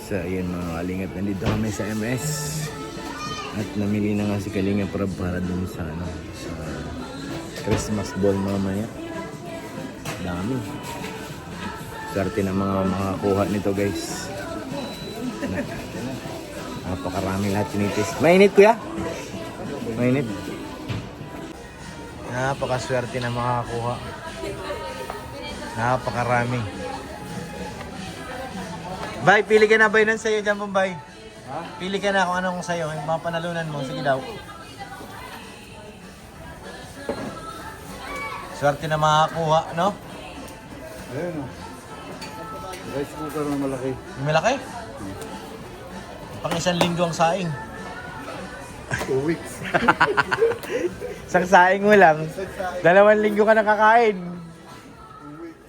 So ayun mga kalingap, nandito kami sa MS. At namili na nga si Kalinga Prab para dun sa sa Christmas ball mamaya. Dami. Swerte ng mga makakuha nito guys. Napakarami lahat tinitis. Mainit kuya? Mainit. Napakaswerte ng makakuha. Napakarami. Bay, pili ka na bay nun sa'yo dyan pong bay. Ha? Pili ka na kung anong sa'yo. Yung mga panalunan mo. Sige daw. Swerte na makakuha, no? Ayun o. Rice cooker na malaki. Yung malaki? Pang 1 linggo ang saing. 2 weeks. Isang saing mo lang. 2 linggo ka nakakain. 2 weeks.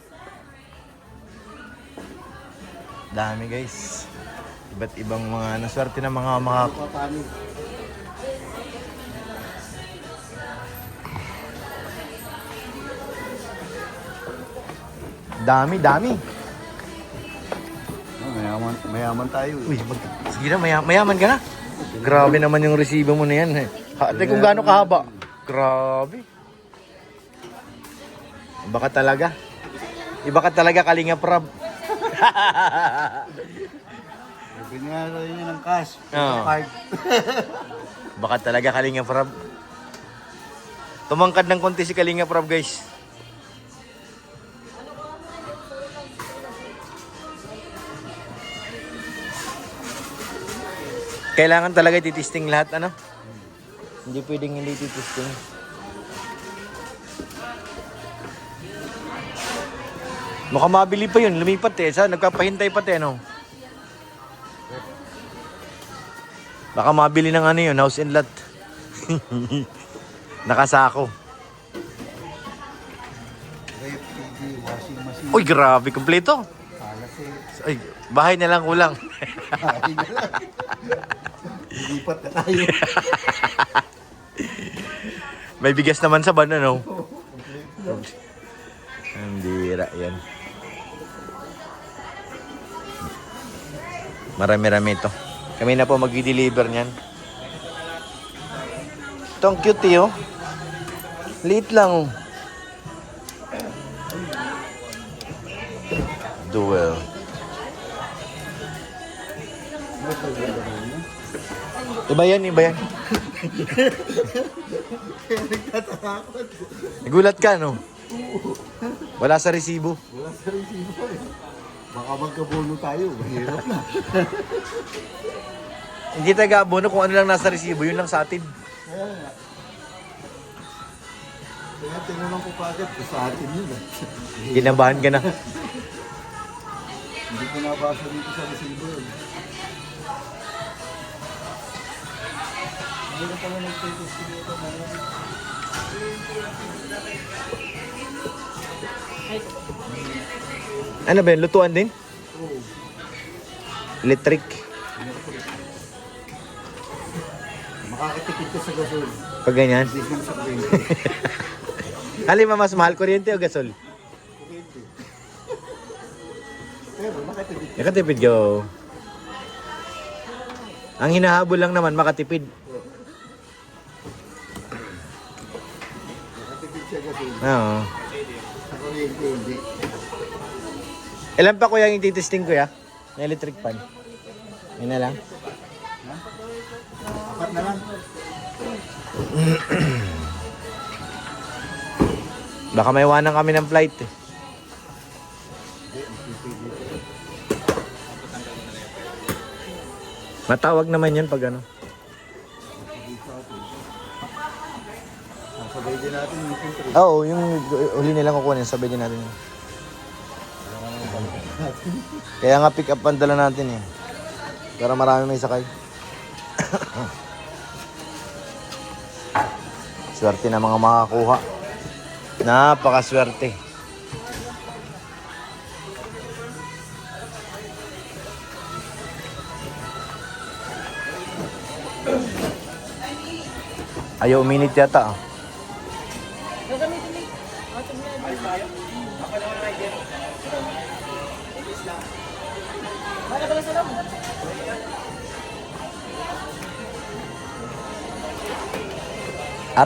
Dami guys. Iba't ibang mga naswerte na mga Paano? dami. Mayaman tayo. Uy, sige na, mayaman ka na. Grabe naman yung resibo mo na yan. Ate, kung gaano kahaba. Grabe. Iba ka talaga, Kalinga Prab. Sabi nga rin yun ng cash. Oo. Card. Baka talaga Kalinga Prab. Tumangkad ng konti si Kalinga Prab guys. Kailangan talaga titisting lahat, ano? Hindi pwedeng hindi titisting. Mukhang mabili pa yun, lumipat eh. Nagpapahintay pa ano? Baka mabili ng ano yun, house and lot. Nakasako. Ref, TV, washing machine. Uy, grabe, kompleto. Alas Ay, bahay na lang kulang. Lipat na tayo. May bigas naman sa ban, ano? Ang bira yan. Marami-rami ito. Kami na po mag-deliver niyan. Ito ang cute eh, oh. Liit lang, oh. Duel. Iba yan. Nagulat ka, no? Wala sa resibo. Wala sa resibo eh. Baka magkabono tayo. Mahirap na. Hindi taga-abono kung ano lang nasa resibo, yun lang sa atin. Kaya nga. Kaya tinanong ko pa agad, sa atin yun eh. Ginabahan ka na. Hindi ko nabasa dito sa resibo yun. Hindi ko pala nagtitesting dito ngayon. Ano ba yun? Lutuan din? Oo. Electric. Makakatipid ka sa gasol. Pag ganyan. Hindi lang sa kwento. Alin mas mahal, kuryente o gasol? Kuryente. Pero nakatipid ka. Nakatipid ka. Ang hinahabol lang naman, makatipid. Nakatipid siya gasol. Oo. Sa kuryente hindi. Ilan pa kuya yung ititesting kuya? Na electric fan? Yun na lang. Ha? 4 na lang. Baka may iwanan kami ng flight eh. Matawag naman yan pag ano. Sabay din natin yung filter. Oo, yung uli nilang kukunin, sabay din natin. Kaya nga pick up ang dala natin eh. Para marami may sakay. Swerte na mga makakuha. Napakaswerte. Ayaw uminit yata ah. Para ba sa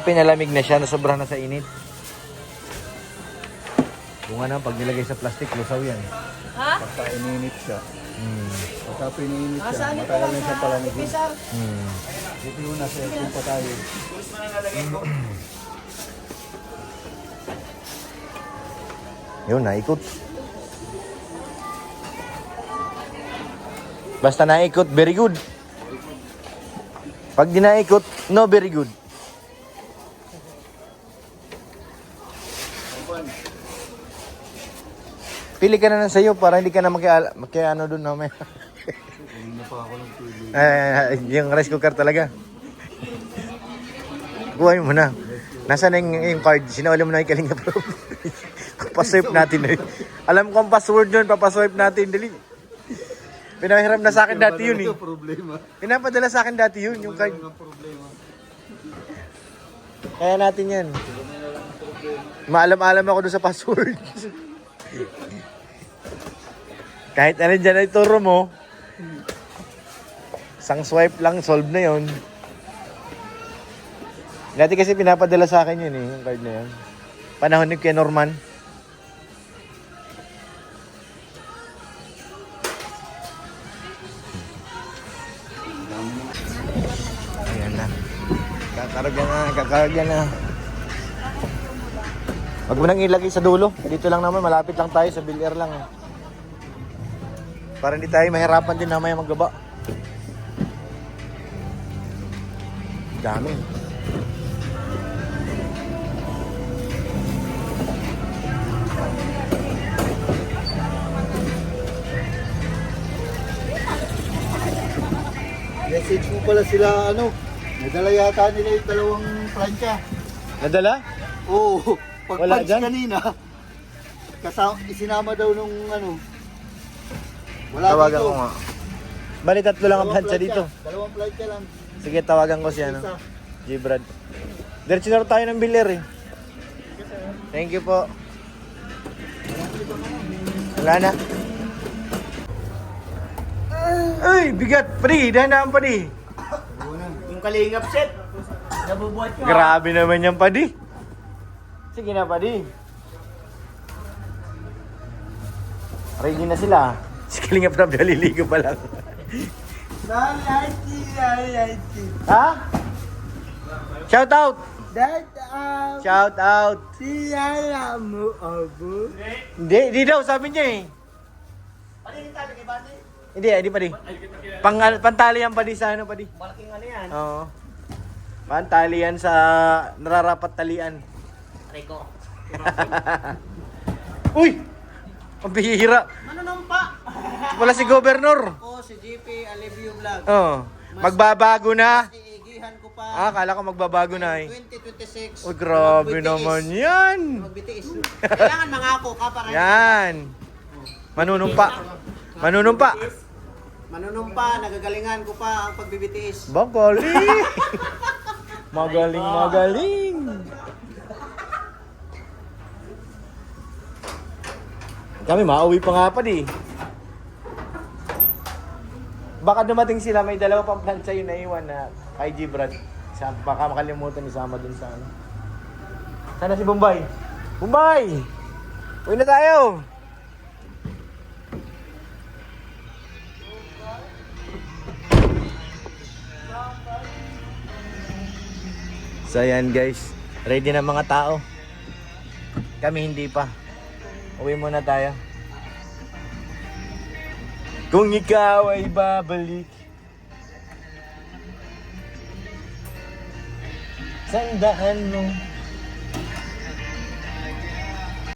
Pinalamig na siya, nasobrahan na sa init. Kung ano, pag nilagay sa plastic, lusaw yan. Ha? Pagka ininit siya. Hmm. Pagka pininit siya, Saan ito matagal lang na siya sa palamig. Pisar? Hmm. Dito yung nasa aircon pa tayo. Yun, naikot. Basta naikot, very good. Pag di naikot, no very good. Pili ka na lang sa'yo para hindi ka na makiano doon mamaya. Kanina pa ako ng pili. Yung rice cooker talaga. Kuhain mo na. Nasaan na yung card? Sinawala mo na yung Kalinga Prab. Papaswipe natin na yun. Alam ko ang password nun, papaswipe natin. Dali. Pinahiram na sa akin dati yun eh. Problema. Pinapadala sa akin dati yun, yung card. Ang problema. Kaya natin yan. Maalam-alam ako doon sa password. Kahit ano dyan ay turo mo, isang swipe lang, solve na yun. Dati kasi pinapadala sa akin yun eh, yung card na yun. Panahon ni Kuya Norman. Ayan na. Kakarga na. Wag mo nang ilagay sa dulo. Dito lang naman, malapit lang tayo sa Bill Air lang. Para hindi tayo mahirapan din na may maggaba. Dami. Message mo pala sila, nadala yata nila yung dalawang plancha. Nadala? Oo, Wala pag-punch dyan? kanina, isinama daw nung wala Tawagan dito. ko nga. Bali, tatlo lang ang plancha dito. Dalawang plancha lang. Sige, tawagan ko siya, Isa. G-Brad. Diretso na rin tayo ng Bill Air eh. Thank you po. Wala na. Ay, bigat. Padi, dahan-dahan padi. Yung kalingap set. Nabubuhat ko. Grabe naman yan, padi. Sige na, padi. Ready na sila. Si Kalinga Prab, naliligo pa lang. Ha? Shout out! Shout out! mo abo. Hindi daw, sabi niya eh. Patingin tayo kay Bati. Hindi pa di. Pantali yan pa di sa ano pa di. Malaking ano yan. Oo. Pantali yan sa nararapat talian. Rico. Uy! Ang bihira. Manunumpa. Wala si Governor. Ako si GP Alivio Vlog. Oo. Magbabago na. Iigihan ko pa. Akala ko magbabago na eh. 2026. Uy, grabe Magbitiis. naman yan. Magbitiis. Kailangan mangako ka para Yan. Manunumpa. Manunumpa. manunumpa, nagagalingan ko pa ang pagbibitiis. Magaling. Magaling. Kami mauwi pa nga pa di. Baka dumating sila, may dalawa pang plancha yun naiwan na kay G-Brad. Baka makalimutan isama dun sa ano. Sana si Bombay. Bombay! Uwi na tayo! So ayan guys, ready na mga tao. Kami hindi pa. Uwi muna tayo. Kung ikaw ay babalik, sandaan mo